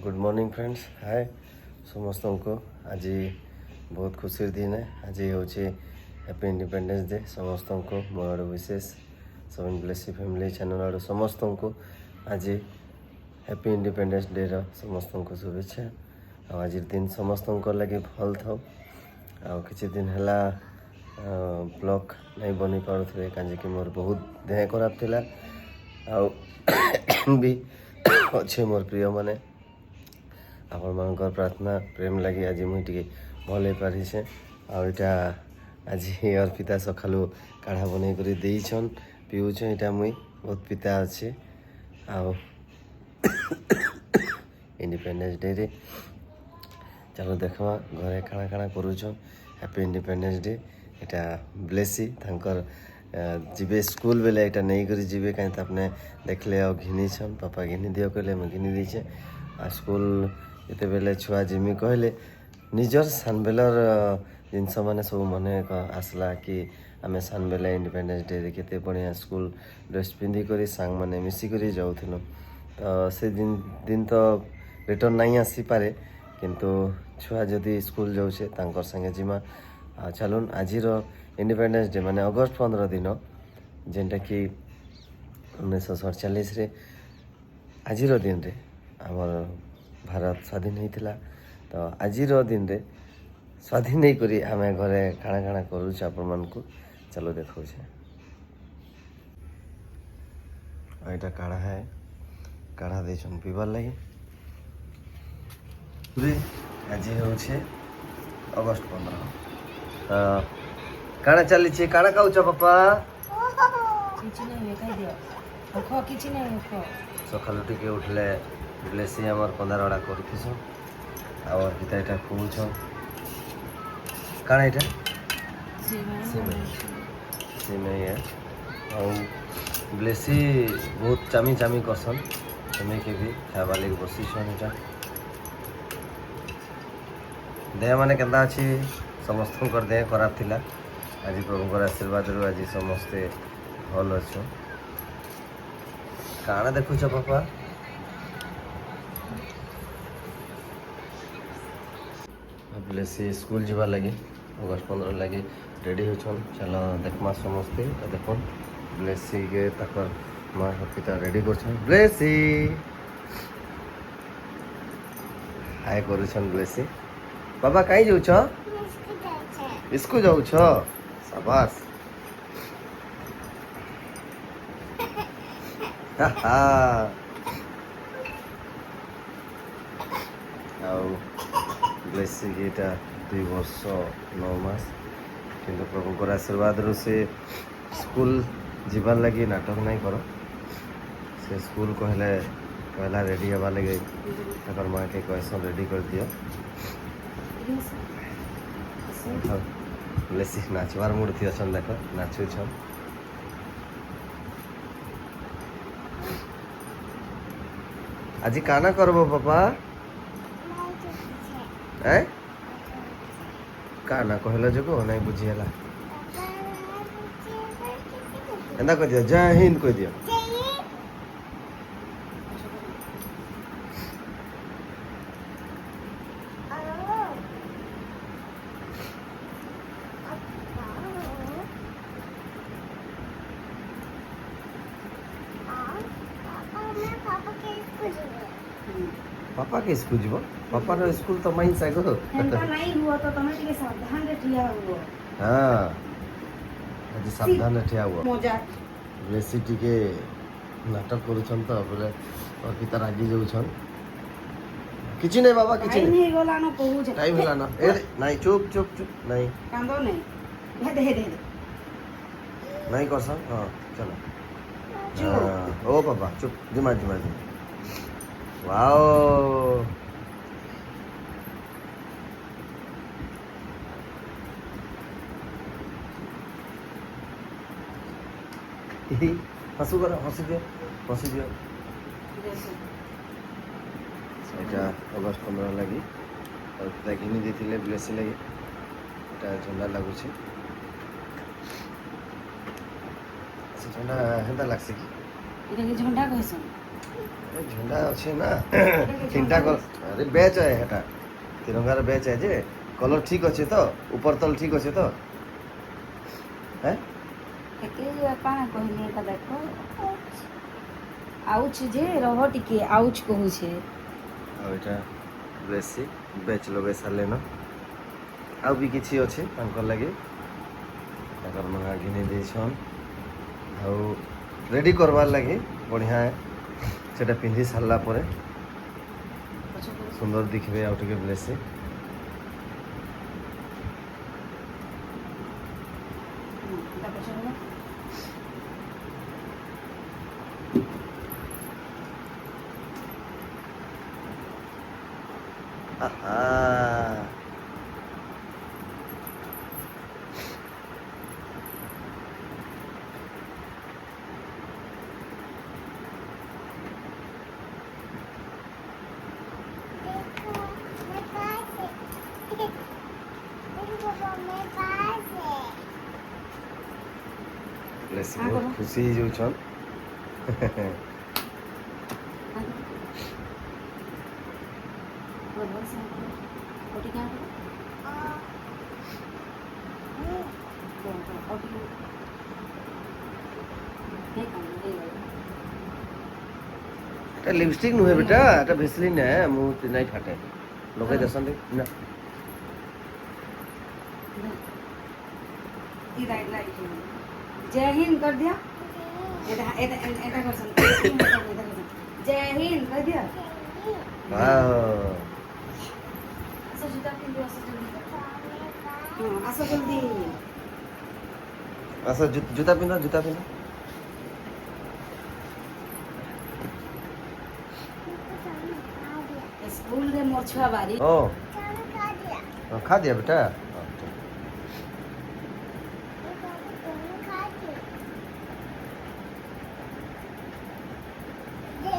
Good morning friends hi समस्त को आज बहुत खुशी दिन है। आज हूँ हैप्पी इंडिपेंडेंस डे समस्त को मोर विशेष सेवन ब्लेसी फैमिली चैनल आड़ समस्त को आज हैप्पी इंडिपेंडेंस डे समस्त को शुभेच्छा। आज दिन समस्त लगे भल था कि दिन है ब्लॉग नहीं बनी पारे कहीं मोर बहुत देह खराब थिला भी अच्छे मोर प्रिय माने आपण मानकर प्रार्थना प्रेम लगी आज मुझे भल हो पारी से आटा आज अर्पिता सकालू काढ़ा बन कर देछन पीऊछन यहाँ मुई बहुत पिता अच्छे इंडिपेंडेंस डे रे चलो देखा घरे काଣା काଣା करूछन हैप्पी इंडिपेंडेंस डे यहाँ ब्लेसी तांकर जीवे स्कूल बेले यहाँ नहीं कर जीवे कहीं अपने देखले और घिनी छन पापा घिनी दियो कहले मैं घिनी दीचे आ स्कूल ये बेले छुआ जिमी कहले निजर सानबेलर जिनस मैंने सब मन आसला कि आम सानबेला इंडिपेंडेंस डे रे केते बढ़िया स्कूल ड्रेस पिंधिक सांग मैंने मिसिक जाऊँ तो से दिन तो रिटर्न नहीं आसी पारे किंतु छुआ जदि स्कूल जाऊे तांकर संगे जिमा चलुन आज इंडिपेंडेंस डे माने अगस्त 15 दिन जेनटा कि 1947 आज दिन रे आमर भारत स्वाधीन होता तो आज दिन रे स्वाधीन नहीं करी आम घरे काଣା काଣା करूँ आपण मान को चलो देखा यहाँ काढ़ा है काढ़ा देछन पीबार लगे आज हूँ अगस्त 15 तो काଣା चली काढ़ा खाऊच पापा सकालू टे उठले ब्लेसी आमर पंदारड़ा करथिस अर्पिता यहाँ खुच काଣା यहाँ सिमई है और ब्लेसी बहुत चामी चामी करसन सिमई के भी खावा लगे बसीसन यहाँ देह माने केन्ता अच्छी समस्त देह खराब थिला आज प्रभुकर आशीर्वाद रू आज समस्ते भल अच्छु काଣା देखुच पापा ब्लेसी स्कूल जावा लगे अगस्त 15 लगे रेडी होछन चलो देखमा समस्ते देख ब्लेसी के तकर माँ पिता रेडी कर ब्लेसी हाय करुछन ब्लेसी बाबा कहीं जाऊछ स्कूल जाऊछ शाबाश ब्लेसी गीटा 2 वर्ष 9 मास किंतु प्रभुकर आशीर्वाद रू से स्कूल जीवार लगी नाटक नहीं कर से स्कूल कहले पहला रेडी हवा लगे तकर माँ के कहसन रेडी कर दियो ब्लेसी नाचवार मूड थी अछन देख नाचु छन आज काना करबो पापा ए काना कहला जको नहीं बुझिएला एंदा कह दियो जय हिंद कह दियो पापा के स्कूल जीव पापा रो स्कूल तो मई सागो नहीं हुआ तो तुम टिके सावधान रे ठिया हुआ हां आज सावधान रे ठिया हुआ मजाक ब्लेसी टिके नाटक करूछन तो बोले और पिता रागी जाउछन किछि नहीं बाबा किछि नहीं गोला न कहू जे टाइम होला ना ए नहीं चुप चुप चुप नहीं कांदो नहीं दे नहीं करसन हां चलो चुप ओ पापा चुप जिमा जिमा वाओ हसू कर हसी दियो এটা अगस्त 15 लगी और घिनी देते ब्लेसी लगे यहाँ झंडा लगुच झंडा हेन्ता लगस कि झंडा कहसन ए झंडा अच्छे ना तीनटा कलर अरे बैच है हेटा तिरंगार बैच है जे कलर ठीक अच्छे तो ऊपर तल ठीक अच्छे तो हैं एके काना कहले का देखो आउच जे रह टिके आउच कहू छे ଆଉ ଏଇଟା ବେଶୀ ବେଚ୍ ଲଗାଇ ସାରିଲେ ନା ଆଉ ବି କିଛି ଅଛି ତାଙ୍କର ଲାଗି ତାଙ୍କର ମଙ୍ଗା ଘିନି ଦେଇଛନ୍ ଆଉ ରେଡ଼ି କରବାର୍ ଲାଗି ବଢ଼ିଆ ସେଟା ପିନ୍ଧି ସାରିଲା ପରେ ସୁନ୍ଦର ଦେଖିବେ ଆଉ ଟିକେ ବେଶୀ ଆହା ବେଶୀ ବହୁତ ଖୁସି ହେଇଯାଉଛନ୍ এটা লিপস্টিক নুহে বেটা এটা ভেসলিন হ্যাঁ মুহ নাই ফাটে লগাই দেসন না जय हिंद कर दिया एटा कर सन जय हिंद कर दिया वाओ असो जूता पिन दियो असो जल्दी हां असो जल्दी আচ্ছা জুতা পিন্ধা জুতা পিন্ধা स्कूल रे मोर छुआ बारी ও খা দিয়া বেটা जय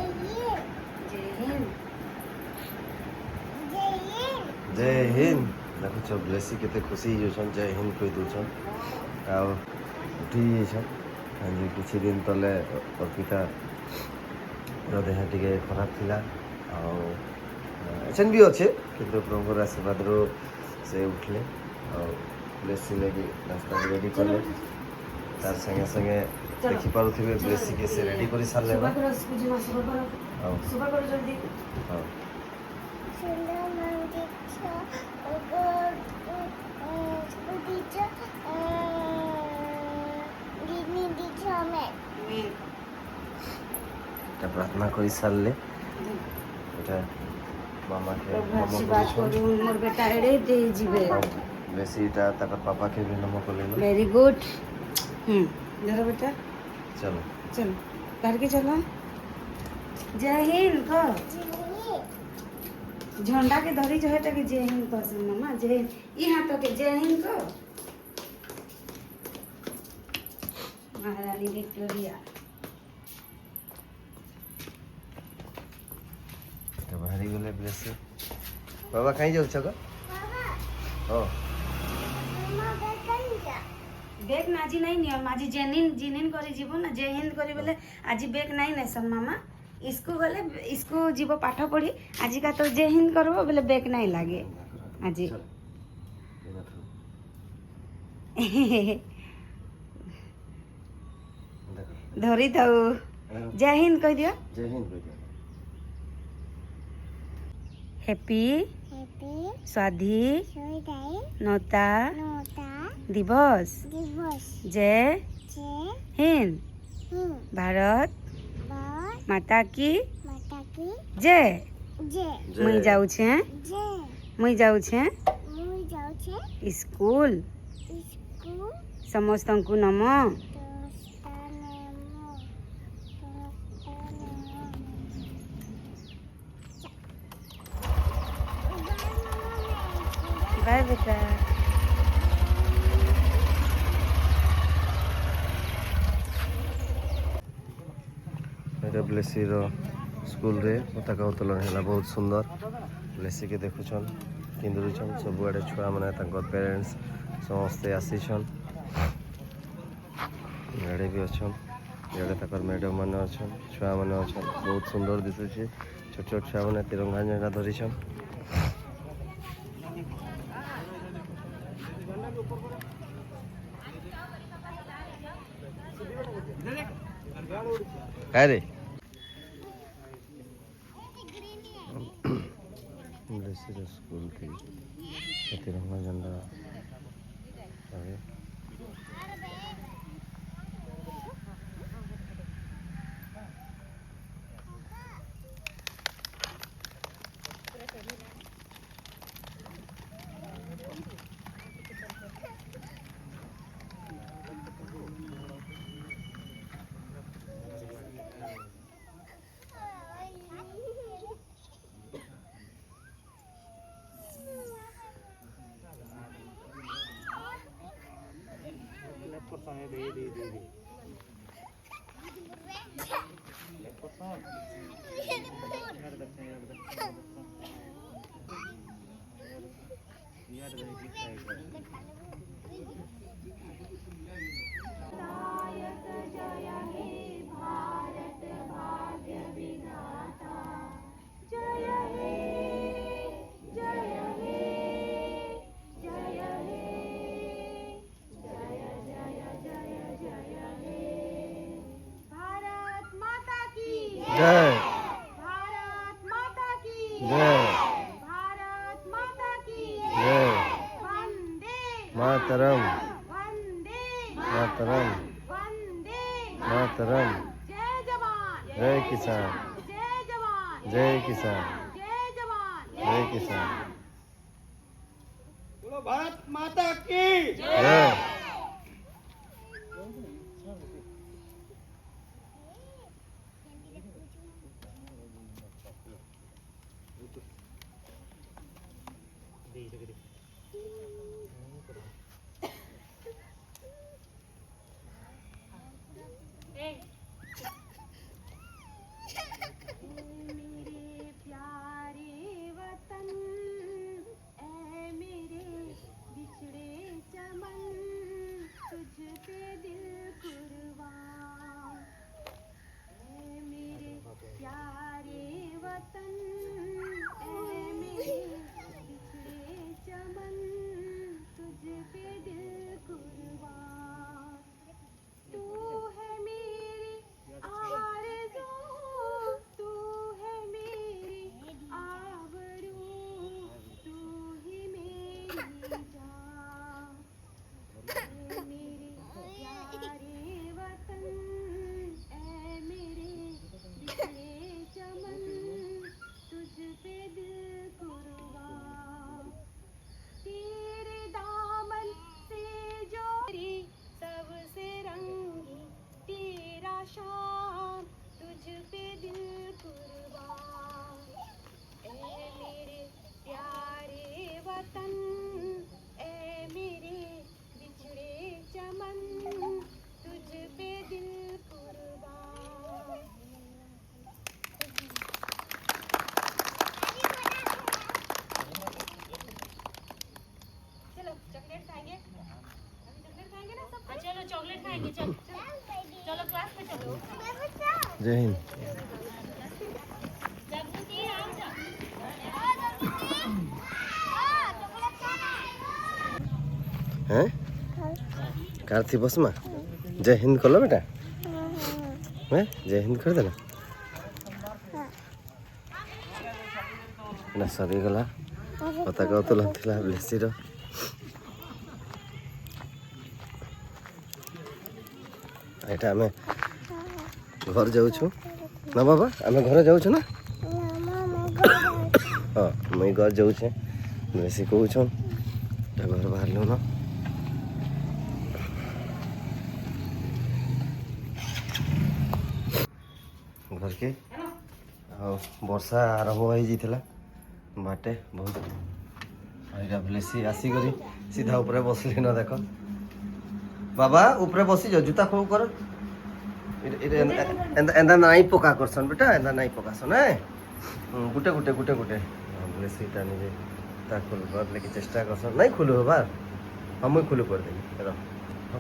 हिंद जय हिंद ଦେଖୁଛ ବ୍ଲେସି କେତେ ଖୁସି ହେଇଯାଉଛନ୍ ଜୟ ହିନ୍ଦ କହି ଦେଉଛନ୍ ଆଉ ଉଠି ଯାଇଛନ୍ ଆଜି କିଛି ଦିନ ତଳେ ଅର୍ପିତାର ଦେହ ଟିକେ ଖରାପ ଥିଲା ଆଉ ଏଛେନ୍ ବି ଅଛେ କିନ୍ତୁ ପ୍ରଭୁଙ୍କର ଆଶୀର୍ବାଦରୁ ସେ ଉଠିଲେ ଆଉ ବ୍ଲେସି ଲାଗି ରାସ୍ତା ରେଡ଼ି କଲେ ତାର ସାଙ୍ଗେ ସାଙ୍ଗେ ଦେଖିପାରୁଥିବେ ବ୍ଲେସିକି ସେ ରେଡ଼ି କରି ସାରିଲେ ନା ଆଉ सुबह करो जल्दी ହଁ এটা প্রার্থনা করে সারলে এটা মামাকে নম आशीर्वाद করেছেন करू मोर बेटा एड़े दे जीवे বেশি এটা তার পাপাকে भी নম করলেন वेरी गुड धरो बेटा চলো चलो करके चलो जय हिंद कर झंडा के धरी जो है के जय हिंद कर सन मामा जय हिंद ई हाथ के जय हिंद कर महारानी विक्टोरिया এটা বাহারি গলে বেশি বাবা খাই যাচ্ছ গো ও बेग नाजी नहीं नियर माजी जेनिन जिनिन करी जीवो ना जय हिंद करी बोले आज बेग नहीं नै सन मामा इसको गले इसको जीव पाठ पढ़ी आज का तो जय हिंद करबो बोले बेग नहीं लागे आज धरी तो जय हिंद कह दियो জয় হিন্দ কই দিও हैप्पी स्वाधीनता दिवस जय हिंद भारत माता की जय मुई जाऊ छे स्कूल समस्तंकु नम बाय बेटा এটা ব্লেসির স্কুলরে পতাকা উত্তোলন ହେଲା ବହୁତ ସୁନ୍ଦର ବ୍ଲେସିକେ ଦେଖୁଛନ୍ ପିନ୍ଧୁଛନ୍ ସବୁଆଡ଼େ ଛୁଆମାନେ ତାଙ୍କର ପ୍ୟାରେଣ୍ଟସ୍ ସମସ୍ତେ ଆସିଛନ୍ ଗାଡ଼ି ବି ଅଛନ୍ इधर तक मैडम मैंने अच्छन छुआ मैंने अच्छन बहुत सुंदर दिशुचे छोट छोट छुआ मैंने तिरंगा झंडा धरिछन काय रे स्कूल थी तिरंगा झंडा अरे जय भारत माता की जय भारत माता की जय वंदे मातरम वंदे मातरम वंदे मातरम जय जवान जय किसान जय जवान जय किसान जय जवान जय किसान बोलो भारत माता की जय मेरे प्यारे वतन ऐ मेरे बिछड़े चमन तुझ पे दिल कुर्बान ऐ मेरे प्यारे वतन ऐ मेरे बिछड़े चमन तुझ पे दिल कुर्बान तू है मेरी आरज़ू तू है मेरी आबरू तू ही मेरी जान ऐ मेरे प्यारे वतन ऐ मेरे बिछड़े चमन तुझ पे दिल कुर्बान तेरे दामन से जो सबसे रंगी तेरा शान तुझ पे दिल कुर्बान ऐ मेरे प्यारे वतन ऐ मेरे बिछड़े चमन तुझ पे दिल कुर्बान चलो चॉकलेट खाएंगे अभी चॉकलेट खाएंगे ना सब चलो चॉकलेट खाएंगे चलो चलो क्लास में चलो जय हिंद जागृति आओ जा हैं कार थी बस में जय हिंद कल बेटा हैं जय हिंद कर देना ना सरी गला पताका उत्तोलन थिला ब्लेसी रो एटा हमें घर जाऊँ ना बाबा आम घर जाऊँ ना हाँ मुई घर जाऊँ बेसी कहूँ घर बाहर ना घर के वर्षा आरंभ हो जाता बाटे बहुत यहाँ ब्लेसी आसिक सीधा ऊपर बसली न देख बाबा ऊपर बसी जाओ जूता खोल कर एंदा नाई पका करसन बेटा एंदा नाई पकासन है गुटे गुटे गुटे गुटे ब्लेसी टा निजे ता खोल कर लेके चेष्टा करसन नहीं खुलू बार हम खुलू कर देनी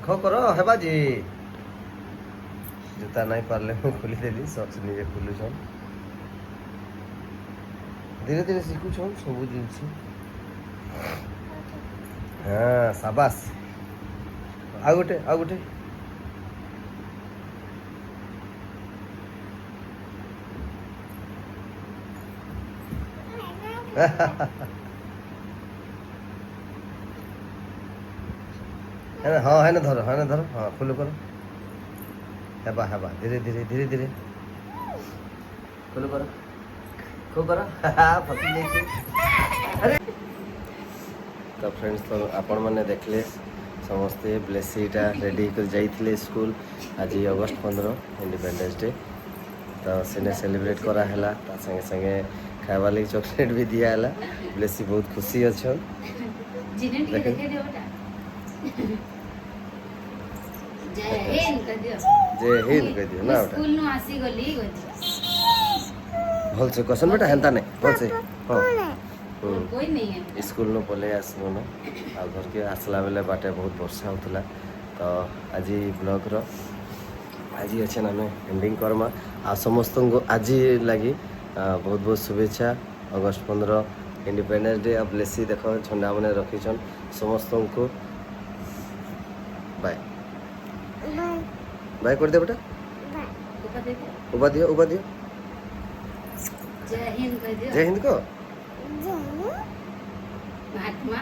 ख करो हेबा जी जूता नहीं पारले मुझे खोली देली सॉक्स निजे खोलुछन धीरे धीरे शिखुछन सब जिनिस हाँ शाबाश आ गोटे हाँ है ना धरो हाँ फुल करो हेबा धीरे धीरे फुल करो खूब करो फसी नहीं अरे तो फ्रेंड्स तो आपण मैंने देखले समस्ते ब्लेसीटा रेडी कर जाइए स्कूल आज अगस्ट 15 इंडिपेंडेंस डे तो सेने सेलिब्रेट करा हैला ता संगे संगे खावा लगी चॉकलेट भी दिया हैला ब्लेसी बहुत खुशी अच्छा जिने टिके देखे दियो बेटा जय हिंद कह दियो ना बेटा स्कूल नु आसी गली भल से क्वेश्चन बेटा हेंता नहीं भल से हां कोई नहीं है स्कूल नु पले आसलो न आ घर के आसला बेले बाटे बहुत वर्षा होतला तो आज ब्लॉग रो आज अच्छे ना एंडिंग करमा आ समस्त को आज लगी बहुत बहुत शुभेच्छा अगस्ट 15 इंडिपेंडेंस डे अब ब्लेसी देखो झंडा मैंने रखीछन समस्त को बाय बाय कर दे बेटा उबा दियो जय हिंद कह दियो जय हिंद को महात्मा